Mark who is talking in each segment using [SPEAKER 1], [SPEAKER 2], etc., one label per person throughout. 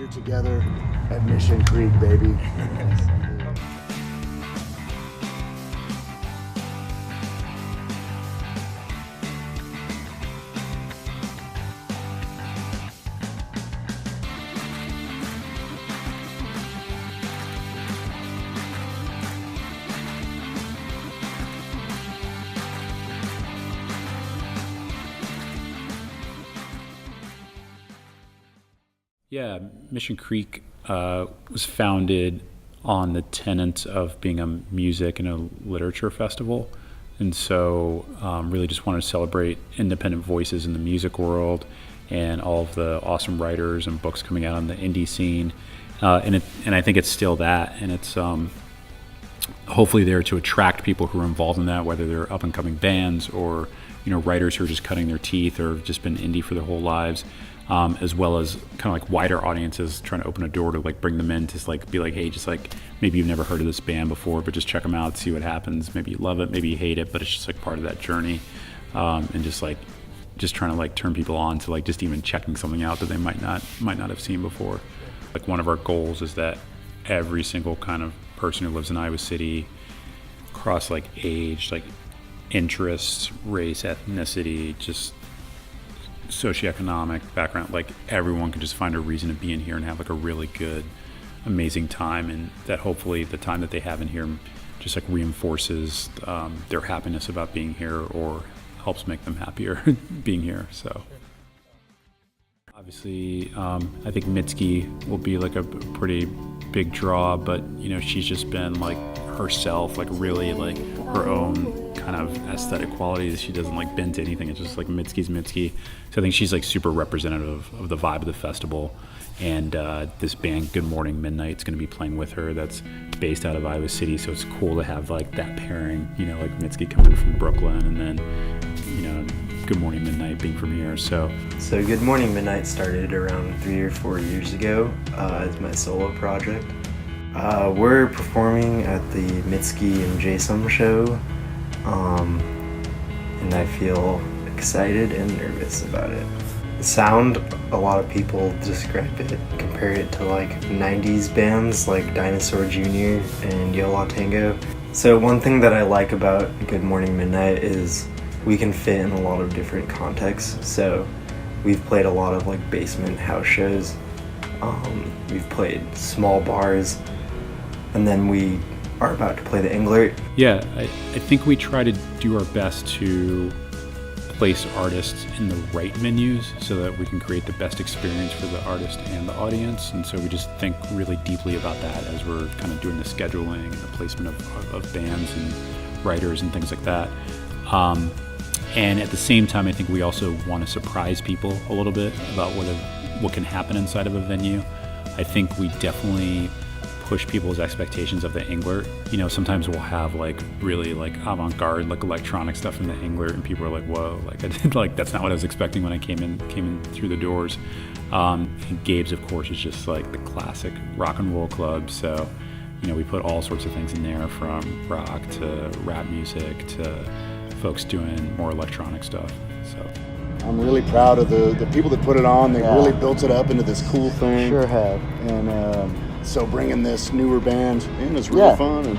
[SPEAKER 1] Here together at Mission Creek, baby.
[SPEAKER 2] Yeah, Mission Creek was founded on the tenets of being a music and a literature festival. And so really just wanted to celebrate independent voices in the music world and all of the awesome writers and books coming out on the indie scene. And I think it's still that. And it's hopefully there to attract people who are involved in that, whether they're up and coming bands or, writers who are just cutting their teeth or have just been indie for their whole lives. As well as kind of like wider audiences, trying to open a door to like bring them in to like be like, hey, just like maybe you've never heard of this band before, but just check them out, see what happens. Maybe you love it, maybe you hate it, but it's just like part of that journey, and just trying to like turn people on to like just even checking something out that they might not have seen before. Like one of our goals is that every single kind of person who lives in Iowa City, across like age, like interests, race, ethnicity, just socioeconomic background, like everyone can just find a reason to be in here and have like a really good, amazing time, and that hopefully the time that they have in here just like reinforces their happiness about being here or helps make them happier being here. So obviously I think Mitski will be like a pretty big draw, but she's just been like herself, like really like her own kind of aesthetic qualities. She doesn't like bend to anything. It's just like Mitski's Mitski. So I think she's like super representative of the vibe of the festival. And this band, Good Morning Midnight, is going to be playing with her. That's based out of Iowa City. So it's cool to have like that pairing, like Mitski coming from Brooklyn and then, Good Morning Midnight being from here. So
[SPEAKER 3] Good Morning Midnight started around 3 or 4 years ago as my solo project. We're performing at the Mitski and Jason show, and I feel excited and nervous about it. The sound, a lot of people describe it, compare it to like 90s bands like Dinosaur Jr. and Yo La Tengo. So one thing that I like about Good Morning Midnight is we can fit in a lot of different contexts. So we've played a lot of like basement house shows, we've played small bars, and then we are about to play the Englert.
[SPEAKER 2] Yeah, I think we try to do our best to place artists in the right venues so that we can create the best experience for the artist and the audience. And so we just think really deeply about that as we're kind of doing the scheduling and the placement of bands and writers and things like that. And at the same time, I think we also want to surprise people a little bit about what can happen inside of a venue. I think we definitely push people's expectations of the Englert. Sometimes we'll have like really like avant-garde like electronic stuff in the Englert, and people are like, whoa, like I did, like that's not what I was expecting when I came in through the doors. And Gabe's, of course, is just like the classic rock and roll club. So we put all sorts of things in there, from rock to rap music to folks doing more electronic stuff. So
[SPEAKER 1] I'm really proud of the people that put it on. They really built it up into this cool thing.
[SPEAKER 4] Sure have.
[SPEAKER 1] And so bringing this newer band in is really fun. And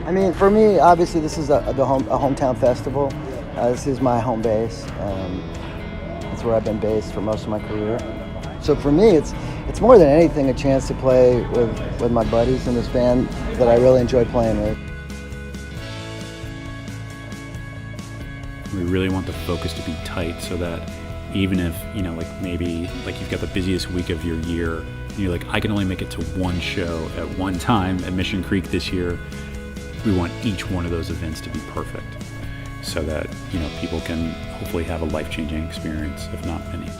[SPEAKER 4] I mean, for me, obviously, this is a hometown festival. This is my home base. That's where I've been based for most of my career. So for me, it's more than anything a chance to play with my buddies in this band that I really enjoy playing with.
[SPEAKER 2] We really want the focus to be tight so that even if, like maybe like you've got the busiest week of your year, and you're like, I can only make it to one show at one time at Mission Creek this year, we want each one of those events to be perfect so that, people can hopefully have a life-changing experience, if not many.